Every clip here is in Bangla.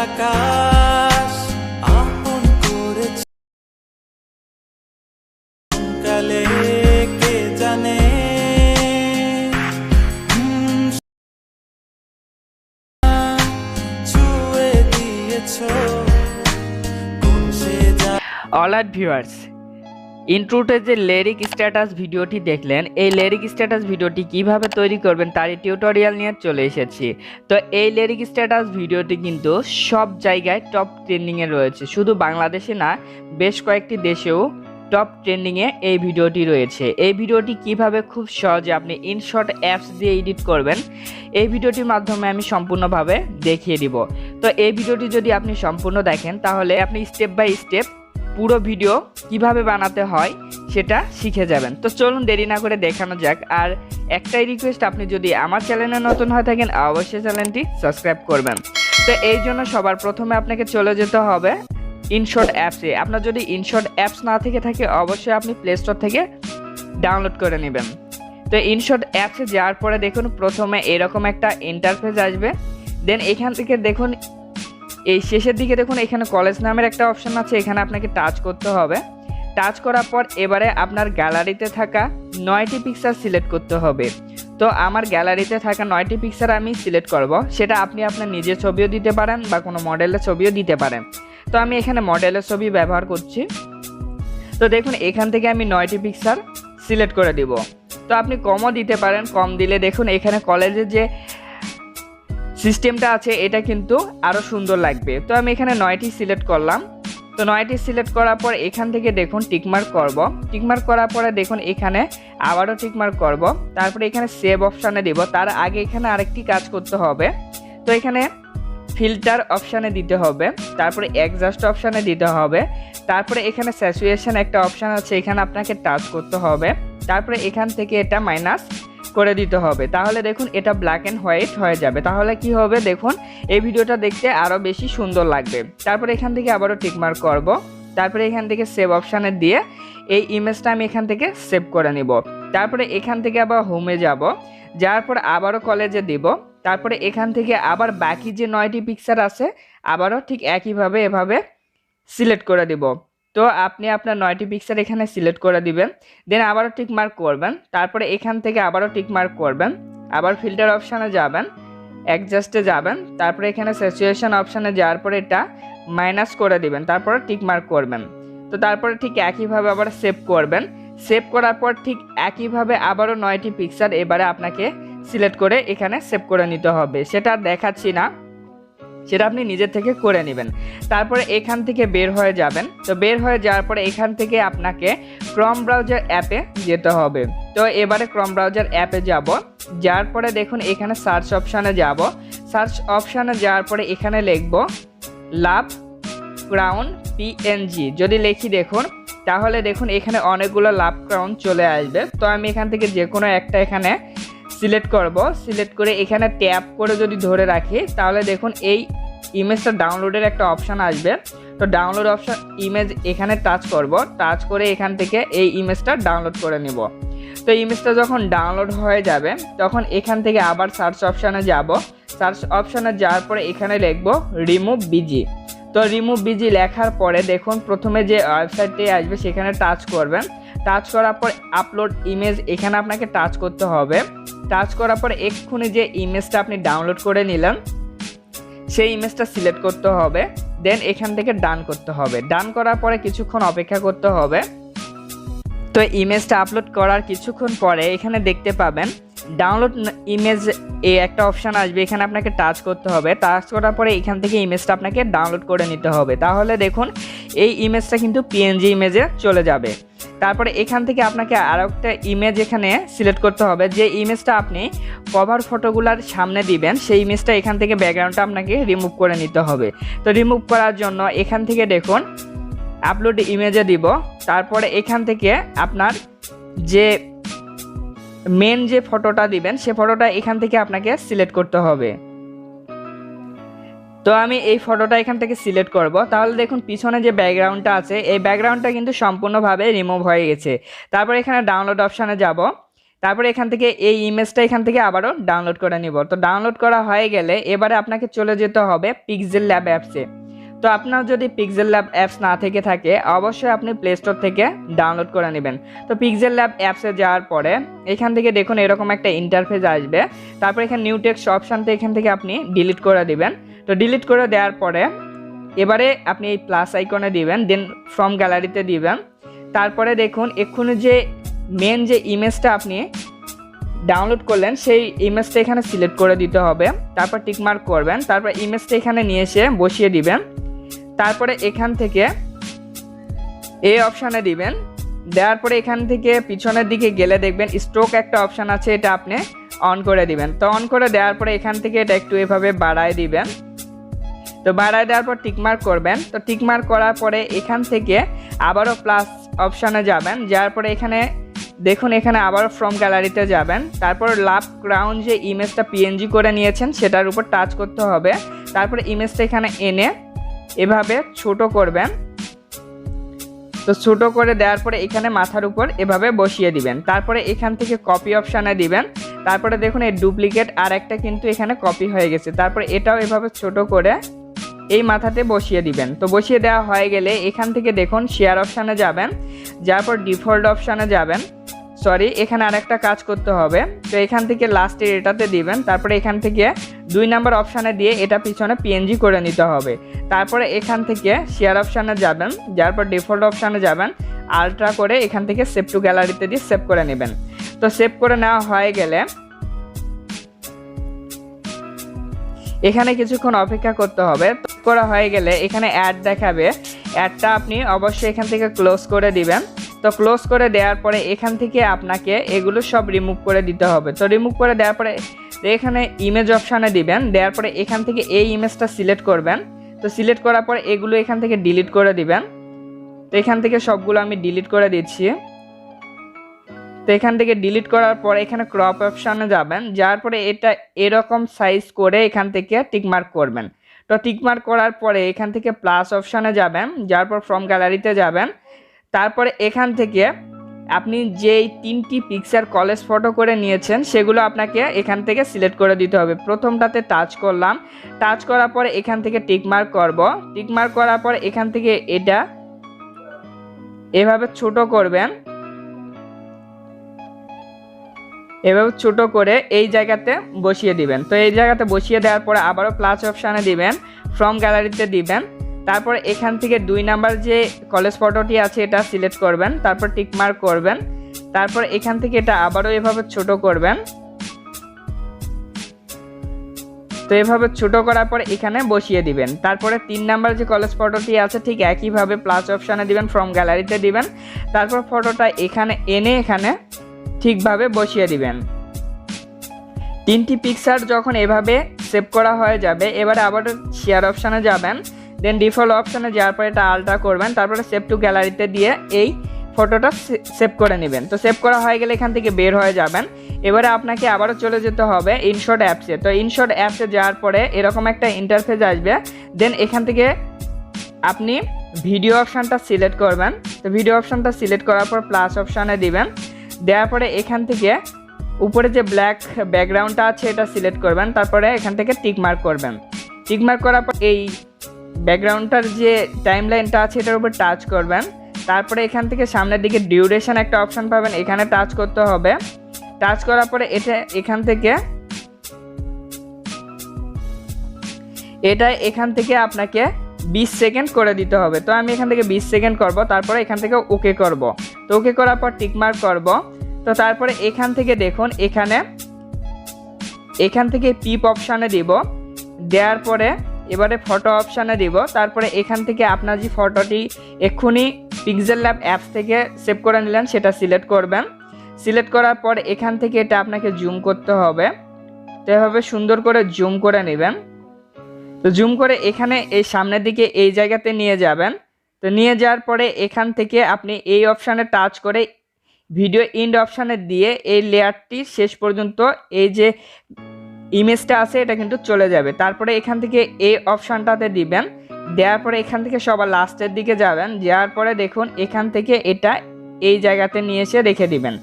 আকাশ আপন করেছে কালে কে জানে ছুঁয়ে দিয়েছো কোন সে অলরাইট ভিউয়ার্স, ইন্ট্রোতে যে লিরিক স্ট্যাটাস ভিডিওটি দেখলেন, এই লিরিক স্ট্যাটাস ভিডিওটি কিভাবে তৈরি করবেন তারই টিউটোরিয়াল নিয়ে চলে এসেছি। তো এই লিরিক স্ট্যাটাস ভিডিওটি কিন্তু সব জায়গায় টপ ট্রেন্ডিংয়ে রয়েছে, শুধু বাংলাদেশে না, বেশ কয়েকটি দেশেও টপ ট্রেন্ডিংয়ে এই ভিডিওটি রয়েছে। এই ভিডিওটি কিভাবে খুব সহজে আপনি ইনশট অ্যাপস দিয়ে এডিট করবেন, এই ভিডিওটির মাধ্যমে আমি সম্পূর্ণভাবে দেখিয়ে দিব। তো এই ভিডিওটি যদি আপনি সম্পূর্ণ দেখেন তাহলে আপনি স্টেপ বাই স্টেপ পুরো ভিডিও কিভাবে বানাতে হয় সেটা শিখে যাবেন। তো চলুন দেরি না করে দেখানো যাক। আর একটাই রিকোয়েস্ট, আপনি যদি আমার চ্যানেলে নতুন হয়ে থাকেন অবশ্যই চ্যানেলটি সাবস্ক্রাইব করবেন। তো এই জন্য সবার প্রথমে আপনাকে চলে যেতে হবে ইনশট অ্যাপসে। আপনার যদি ইনশট অ্যাপস না থেকে থাকে অবশ্যই আপনি প্লে স্টোর থেকে ডাউনলোড করে নেবেন। তো ইনশট অ্যাপসে যাওয়ার পরে দেখুন প্রথমে এরকম একটা ইন্টারফেস আসবে। দেন এখান থেকে দেখুন এই শেষের দিকে দেখুন এখানে কলেজ নামের একটা অপশন আছে, এখানে আপনাকে টাচ করতে হবে। টাচ করার পর এবারে আপনার গ্যালারিতে থাকা 9টি পিকচার সিলেক্ট করতে হবে। তো আমার গ্যালারিতে থাকা 9টি পিকচার আমি সিলেক্ট করব, সেটা আপনি আপনার নিজের ছবিও দিতে পারেন বা কোনো মডেলের ছবিও দিতে পারেন। তো আমি এখানে মডেলের ছবি ব্যবহার করছি। তো দেখুন এখান থেকে আমি 9টি পিকচার সিলেক্ট করে দিব। তো আপনি কমও দিতে পারেন, কম দিলে দেখুন এখানে কলেজের যে সিস্টেমটা আছে এটা কিন্তু আরও সুন্দর লাগবে। তো আমি এখানে 9টি সিলেক্ট করলাম। তো 9টি সিলেক্ট করার পর এখান থেকে দেখুন টিকমার্ক করব। টিকমার্ক করার পরে দেখুন এখানে আবারও টিকমার্ক করব, তারপরে এখানে সেভ অপশানে দিব। তার আগে এখানে আরেকটি কাজ করতে হবে। তো এখানে ফিল্টার অপশানে দিতে হবে, তারপরে অ্যাডজাস্ট অপশানে দিতে হবে, তারপরে এখানে স্যাচুরেশন একটা অপশান আছে, এখানে আপনাকে টাচ করতে হবে, তারপরে এখান থেকে এটা মাইনাস করে দিতে হবে। তাহলে দেখুন এটা ব্ল্যাক অ্যান্ড হোয়াইট হয়ে যাবে। তাহলে কি হবে দেখুন এই ভিডিওটা দেখতে আরও বেশি সুন্দর লাগবে। তারপরে এখান থেকে আবারও টিকমার্ক করব, তারপরে এখান থেকে সেভ অপশানে দিয়ে এই ইমেজটা আমি এখান থেকে সেভ করে নিব। তারপরে এখান থেকে আবার হোমে যাব, যাওয়ার পর আবারও কলেজে দিব। তারপরে এখান থেকে আবার বাকি যে 9টি পিকচার আছে আবারও ঠিক একইভাবে এভাবে সিলেক্ট করে দিব। তো আপনি আপনার 9টি পিকচার এখানে সিলেক্ট করে দিবেন, দেন আবারও টিক মার্ক করবেন, তারপরে এখান থেকে আবারও টিক মার্ক করবেন, আবার ফিল্টার অপশানে যাবেন, অ্যাডজাস্টে যাবেন, তারপরে এখানে স্যাচুরেশন অপশানে যাওয়ার পরে এটা মাইনাস করে দিবেন, তারপরে টিক মার্ক করবেন। তো তারপরে ঠিক একইভাবে আবার সেভ করবেন। সেভ করার পর ঠিক একইভাবে আবারও 9টি পিকচার এবারে আপনাকে সিলেক্ট করে এখানে সেভ করে নিতে হবে। সেটা দেখাচ্ছি না, সেটা আপনি নিজের থেকে করে নেবেন। তারপরে এখান থেকে বের হয়ে যাবেন। তো বের হয়ে যাওয়ার পরে এখান থেকে আপনাকে ক্রোম ব্রাউজার অ্যাপে যেতে হবে। তো এবারে ক্রোম ব্রাউজার অ্যাপে যাব, যাওয়ার পরে দেখুন এখানে সার্চ অপশানে যাব। সার্চ অপশানে যাওয়ার পরে এখানে লিখব লাভ ক্রাউন পিএনজি। যদি লিখি দেখুন তাহলে দেখুন এখানে অনেকগুলো লাভ ক্রাউন চলে আসবে। তো আমি এখান থেকে যে কোনো একটা এখানে সিলেক্ট করব। সিলেক্ট করে এখানে ট্যাপ করে যদি ধরে রাখি তাহলে দেখুন এই ইমেজটা ডাউনলোডের একটা অপশান আসবে। তো ডাউনলোড অপশান ইমেজ এখানে টাচ করব, টাচ করে এখান থেকে এই ইমেজটা ডাউনলোড করে নেব। তো ইমেজটা যখন ডাউনলোড হয়ে যাবে তখন এখান থেকে আবার সার্চ অপশানে যাব। সার্চ অপশানে যাওয়ার পরে এখানে লিখব রিমুভ বিজি। তো রিমুভ বিজি লেখার পরে দেখুন প্রথমে যে ওয়েবসাইটটি আসবে সেখানে টাচ করবেন। টাচ করার পর আপলোড ইমেজ এখানে আপনাকে টাচ করতে হবে। টাচ করার পর এক্ষুনি যে ইমেজটা আপনি ডাউনলোড করে নিলেন সেই ইমেজটা সিলেক্ট করতে হবে, দেন এখান থেকে ডান করতে হবে। ডান করার পরে কিছুক্ষণ অপেক্ষা করতে হবে। তো ইমেজটা আপলোড করার কিছুক্ষণ পরে এখানে দেখতে পাবেন ডাউনলোড ইমেজ এই একটা অপশান আসবে, এখানে আপনাকে টাচ করতে হবে। টাচ করার পরে এখান থেকে ইমেজটা আপনাকে ডাউনলোড করে নিতে হবে। তাহলে দেখুন এই ইমেজটা কিন্তু পিএনজি ইমেজে চলে যাবে। তারপরে এখান থেকে আপনাকে আরও একটা ইমেজ এখানে সিলেক্ট করতে হবে। যে ইমেজটা আপনি কভার ফটোগুলোর সামনে দিবেন সেই ইমেজটা এখান থেকে ব্যাকগ্রাউন্ডটা আপনাকে রিমুভ করে নিতে হবে। তো রিমুভ করার জন্য এখান থেকে দেখুন আপলোড ইমেজে দিব। তারপরে এখান থেকে আপনার যে মেন যে ফটোটা দিবেন সে ফটোটা এখান থেকে আপনাকে সিলেক্ট করতে হবে। তো আমি এই ফটোটা এখান থেকে সিলেক্ট করব। তাহলে দেখুন পিছনে যে ব্যাকগ্রাউন্ডটা আছে এই ব্যাকগ্রাউন্ডটা কিন্তু সম্পূর্ণভাবে রিমুভ হয়ে গেছে। তারপর এখানে ডাউনলোড অপশানে যাব। তারপরে এখান থেকে এই ইমেজটা এখান থেকে আবারও ডাউনলোড করে নিব। তো ডাউনলোড করা হয়ে গেলে এবারে আপনাকে চলে যেতে হবে পিক্সেল ল্যাব অ্যাপসে। তো আপনার যদি পিক্সেল ল্যাব অ্যাপস না থেকে থাকে অবশ্যই আপনি প্লে স্টোর থেকে ডাউনলোড করে নেবেন। তো পিক্সেল ল্যাব অ্যাপসে যাওয়ার পরে এখান থেকে দেখুন এরকম একটা ইন্টারফেস আসবে। তারপর এখানে নিউ টেক্সট অপশানটা এখান থেকে আপনি ডিলিট করে দিবেন। তো ডিলিট করে দেওয়ার পরে এবারে আপনি এই প্লাস আইকনে দিবেন, দেন ফ্রম গ্যালারিতে দিবেন। তারপরে দেখুন এক্ষুনি যে মেন যে ইমেজটা আপনি ডাউনলোড করলেন সেই ইমেজটা এখানে সিলেক্ট করে দিতে হবে। তারপর টিকমার্ক করবেন, তারপর ইমেজটা এখানে নিয়ে এসে বসিয়ে দিবেন। তারপরে এখান থেকে এই অপশানে দিবেন। দেওয়ার পরে এখান থেকে পিছনের দিকে গেলে দেখবেন স্ট্রোক একটা অপশান আছে, এটা আপনি অন করে দিবেন। তো অন করে দেওয়ার পরে এখান থেকে এটা একটু এভাবে বাড়ায় দিবেন। তো বাড়ায় দেওয়ার পর টিকমার্ক করবেন। তো টিকমার্ক করার পরে এখান থেকে আবারও প্লাস অপশানে যাবেন। যাওয়ার পরে এখানে দেখুন এখানে আবারও ফ্রম গ্যালারিতে যাবেন। তারপর লাভ ক্রাউন যে ইমেজটা পিএনজি করে নিয়েছেন সেটার উপর টাচ করতে হবে। তারপরে ইমেজটা এখানে এনে এভাবে ছোট করবেন। তো ছোট করে দেওয়ার পরে এখানে মাথার উপর এভাবে বসিয়ে দিবেন। তারপরে এখান থেকে কপি অপশানে দিবেন। তারপরে দেখুন এই ডুপ্লিকেট আর একটা কিন্তু এখানে কপি হয়ে গেছে। তারপরে এটাও এভাবে ছোট করে এই মাথাতে বসিয়ে দিবেন। তো বসিয়ে দেওয়া হয়ে গেলে এখান থেকে দেখুন শেয়ার অপশানে যাবেন। যাওয়ার পর ডিফল্ট অপশানে যাবেন। এখানে আরেকটা কাজ করতে হবে। তো এখান থেকে লাস্টে এটাতে দিবেন। তারপরে এখান থেকে 2 নাম্বার অপশানে দিয়ে এটা পিছনে পিএনজি করে নিতে হবে। তারপরে এখান থেকে শেয়ার অপশানে যাবেন। যাওয়ার পর ডিফল্ট অপশানে যাবেন, আলট্রা করে এখান থেকে সেভ টু গ্যালারিতে দিয়ে সেভ করে নেবেন। তো সেভ করে নেওয়া হয়ে গেলে এখানে কিছুক্ষণ অপেক্ষা করতে হবে। করা হয়ে গেলে এখানে অ্যাড দেখাবে, অ্যাডটা আপনি অবশ্যই এখান থেকে ক্লোজ করে দিবেন। তো ক্লোজ করে দেওয়ার পরে এখান থেকে আপনাকে এগুলো সব রিমুভ করে দিতে হবে। তো রিমুভ করে দেওয়ার পরে এখানে ইমেজ অপশানে দিবেন। দেওয়ার পরে এখান থেকে এই ইমেজটা সিলেক্ট করবেন। তো সিলেক্ট করার পরে এগুলো এখান থেকে ডিলিট করে দিবেন। তো এখান থেকে সবগুলো আমি ডিলিট করে দিচ্ছি। তো এখান থেকে ডিলিট করার পরে এখানে ক্রপ অপশানে যাবেন। যাওয়ার পরে এটা এরকম সাইজ করে এখান থেকে টিকমার্ক করবেন। তো টিকমার্ক করার পরে এখান থেকে প্লাস অপশানে যাবেন। যাওয়ার পর ফ্রম গ্যালারিতে যাবেন। তারপরে এখান থেকে আপনি যেই 3টি পিকচার কলেজ ফটো করে নিয়েছেন সেগুলো আপনাকে এখান থেকে সিলেক্ট করে দিতে হবে। প্রথমটাতে টাচ করলাম, টাচ করার পরে এখান থেকে টিকমার্ক করব। টিকমার্ক করার পর এখান থেকে এটা এভাবে ছোট করবেন। এভাবে ছোট করে এই জায়গাতে বসিয়ে দিবেন। তো এই জায়গাতে বসিয়ে দেওয়ার পরে আবারও প্লাস অপশানে দিবেন, ফ্রম গ্যালারিতে দিবেন। তারপর এখান থেকে 2 নাম্বার যে কলেজ ফটোটি আছে এটা সিলেক্ট করবেন। তারপর টিকমার্ক করবেন। তারপর এখান থেকে এটা আবারও এভাবে ছোট করবেন। তো এভাবে ছোট করার পর এখানে বসিয়ে দিবেন। তারপরে 3 নাম্বার যে কলেজ ফটোটি আছে ঠিক একইভাবে প্লাস অপশানে দিবেন, ফ্রম গ্যালারিতে দিবেন। তারপর ফটোটা এখানে এনে এখানে ঠিকভাবে বসিয়ে দিবেন। 3টি পিকচার যখন এভাবে সেভ করা হয়ে যাবে এবারে আবার শেয়ার অপশানে যাবেন। দেন ডিফল্ট অপশানে যাওয়ার পরে এটা আলট্রা করবেন। তারপরে সেভ টু গ্যালারিতে দিয়ে এই ফটোটা সেভ করে নেবেন। তো সেভ করা হয়ে গেলে এখান থেকে বের হয়ে যাবেন। এবারে আপনাকে আবারও চলে যেতে হবে ইনশট অ্যাপসে। তো ইনশট অ্যাপসে যাওয়ার পরে এরকম একটা ইন্টারফেস আসবে। দেন এখান থেকে আপনি ভিডিও অপশানটা সিলেক্ট করবেন। তো ভিডিও অপশানটা সিলেক্ট করার পর প্লাস অপশানে দিবেন। দেওয়ার পরে এখান থেকে উপরে যে ব্ল্যাক ব্যাকগ্রাউন্ডটা আছে এটা সিলেক্ট করবেন। তারপরে এখান থেকে টিকমার্ক করবেন। টিকমার্ক করার পর এই ব্যাকগ্রাউন্ডটার যে টাইমলাইনটা আছে এটার উপর টাচ করবেন। তারপরে এখান থেকে সামনের দিকে ডিউরেশন একটা অপশান পাবেন, এখানে টাচ করতে হবে। টাচ করার পরে এখান থেকে আপনাকে 20 সেকেন্ড করে দিতে হবে। তো আমি এখান থেকে 20 সেকেন্ড করব। তারপরে এখান থেকে ওকে করব। তো ওকে করার পর টিকমার্ক করব। তো তারপরে এখান থেকে দেখুন এখান থেকে পিপ অপশানে দিব। দেওয়ার পরে এবারে ফটো অপশানে দিব। তারপরে এখান থেকে আপনার যে ফটোটি এক্ষুনি পিক্সেল ল্যাব অ্যাপস থেকে সেভ করে নিলেন সেটা সিলেক্ট করবেন। সিলেক্ট করার পর এখান থেকে এটা আপনাকে জুম করতে হবে। তো এভাবে সুন্দর করে জুম করে নেবেন। তো জুম করে এখানে এই সামনের দিকে এই জায়গাতে নিয়ে যাবেন। তো নিয়ে যাওয়ার পরে এখান থেকে আপনি এই অপশানে টাচ করে ভিডিও ইন্ড অপশানে দিয়ে এই লেয়ারটি শেষ পর্যন্ত এই যে ইমেজটা আছে এটা কিন্তু চলে যাবে। তারপরে এখান থেকে এই অপশানটাতে দিবেন। দেওয়ার পরে এখান থেকে সবার লাস্টের দিকে যাবেন। যাওয়ার পরে দেখুন এখান থেকে এটা এই জায়গাতে নিয়ে এসে রেখে দিবেন।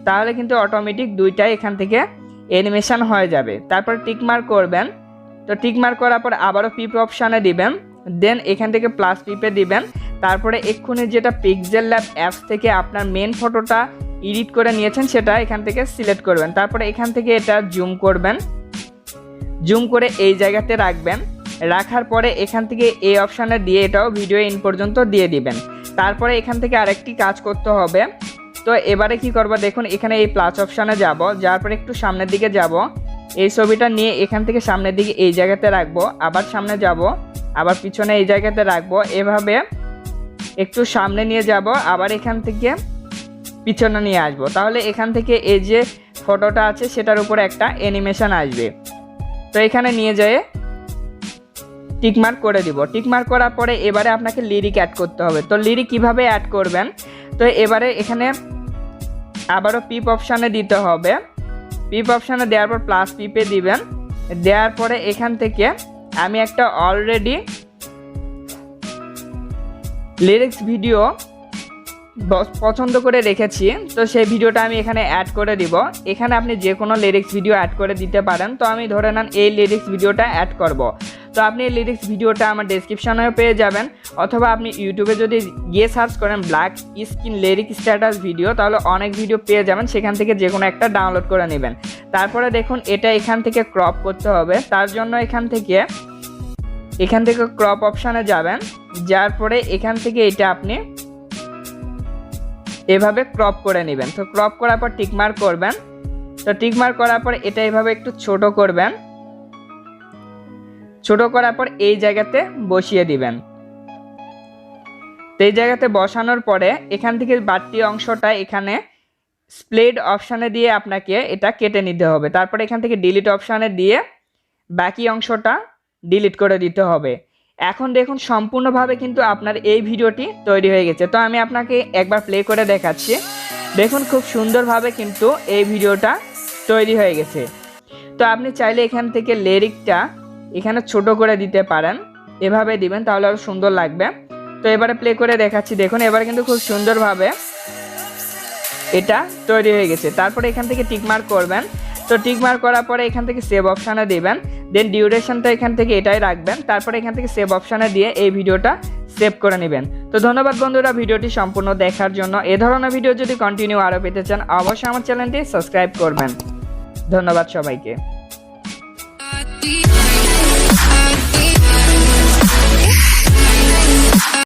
তাহলে কিন্তু অটোমেটিক দুইটাই এখান থেকে অ্যানিমেশন হয়ে যাবে। তারপর টিকমার্ক করবেন। তো টিকমার্ক করার পর আবারও পিপ অপশানে দিবেন, দেন এখান থেকে প্লাস পিপে দিবেন। তারপরে এক্ষুনি যেটা পিক্সেল ল্যাব অ্যাপস থেকে আপনার মেন ফটোটা এডিট করে নিয়েছেন সেটা এখান থেকে সিলেক্ট করবেন। তারপরে এখান থেকে এটা জুম করবেন, জুম করে এই জায়গাতে রাখবেন। রাখার পরে এখান থেকে এই অপশানে দিয়ে এটাও ভিডিও ইন পর্যন্ত দিয়ে দিবেন। তারপরে এখান থেকে আরেকটি কাজ করতে হবে। তো এবারে কি করব দেখুন, এখানে এই প্লাস অপশানে যাব, যাওয়ার পরে একটু সামনের দিকে যাব, এই ছবিটা নিয়ে এখান থেকে সামনের দিকে এই জায়গাতে রাখবো, আবার সামনে যাব, আবার পিছনে এই জায়গাতে রাখবো, এভাবে একটু সামনে নিয়ে যাব, আবার এখান থেকে পিছনে নিয়ে আসবো। তাহলে এখান থেকে এই যে ফটোটা আছে সেটার উপরে একটা অ্যানিমেশন আসবে। তো এখানে নিয়ে যেয়ে টিকমার্ক করে দিব। টিকমার্ক করার পরে এবারে আপনাকে লিরিক অ্যাড করতে হবে। তো লিরিক কিভাবে অ্যাড করবেন, তো এবারে এখানে আবারও পিপ অপশানে দিতে হবে। পিপ অপশানে দেওয়ার পর প্লাস পিপে দিবেন। দেওয়ার পরে এখান থেকে আমি একটা অলরেডি লিরিক্স ভিডিও পছন্দ করে রেখেছি, তো সেই ভিডিওটা আমি এখানে অ্যাড করে দিব। এখানে আপনি যে কোনো লিরিক্স ভিডিও অ্যাড করে দিতে পারেন। তো আমি ধরে নেন এই লিরিক্স ভিডিওটা অ্যাড করব। তো আপনি এই লিরিক্স ভিডিওটা আমার ডেসক্রিপশনেও পেয়ে যাবেন, অথবা আপনি ইউটিউবে যদি গিয়ে সার্চ করেন black screen lyric status video, তাহলে অনেক ভিডিও পেয়ে যাবেন, সেখান থেকে যে কোনো একটা ডাউনলোড করে নেবেন। তারপরে দেখুন এটা এখান থেকে ক্রপ করতে হবে। তার জন্য এখান থেকে ক্রপ অপশানে যাবেন, যার পরে এখান থেকে এটা আপনি এভাবে ক্রপ করে নেবেন। তো ক্রপ করার পর টিকমার্ক করবেন। তো টিকমার্ক করার পর এটা এভাবে একটু ছোট করবেন। ছোট করার পর এই জায়গাতে বসিয়ে দিবেন। তো এই জায়গাতে বসানোর পরে এখান থেকে বাড়তি অংশটা এখানে স্প্লিট অপশানে দিয়ে আপনাকে এটা কেটে নিতে হবে। তারপরে এখান থেকে ডিলিট অপশানে দিয়ে বাকি অংশটা ডিলিট করে দিতে হবে। এখন দেখুন সম্পূর্ণভাবে কিন্তু আপনার এই ভিডিওটি তৈরি হয়ে গেছে। তো আমি আপনাকে একবার প্লে করে দেখাচ্ছি। দেখুন খুব সুন্দরভাবে কিন্তু এই ভিডিওটা তৈরি হয়ে গেছে। তো আপনি চাইলে এখান থেকে লিরিকটা এখানে ছোট করে দিতে পারেন, এভাবে দিবেন, তাহলে আরও সুন্দর লাগবে। তো এবারে প্লে করে দেখাচ্ছি, দেখুন এবারে কিন্তু খুব সুন্দরভাবে এটা তৈরি হয়ে গেছে। তারপরে এখান থেকে টিকমার্ক করবেন। তো টিকমার্ক করার পরে এখান থেকে সেভ অপশানে দিবেন, দেন ডিউরেশনটা এখান থেকে এটাই রাখবেন। তারপরে এখান থেকে সেভ অপশানে দিয়ে এই ভিডিওটা সেভ করে নেবেন। তো ধন্যবাদ বন্ধুরা ভিডিওটি সম্পূর্ণ দেখার জন্য। এ ধরনের ভিডিও যদি কন্টিনিউ আরও পেতে চান অবশ্যই আমার চ্যানেলটি সাবস্ক্রাইব করবেন। ধন্যবাদ সবাইকে।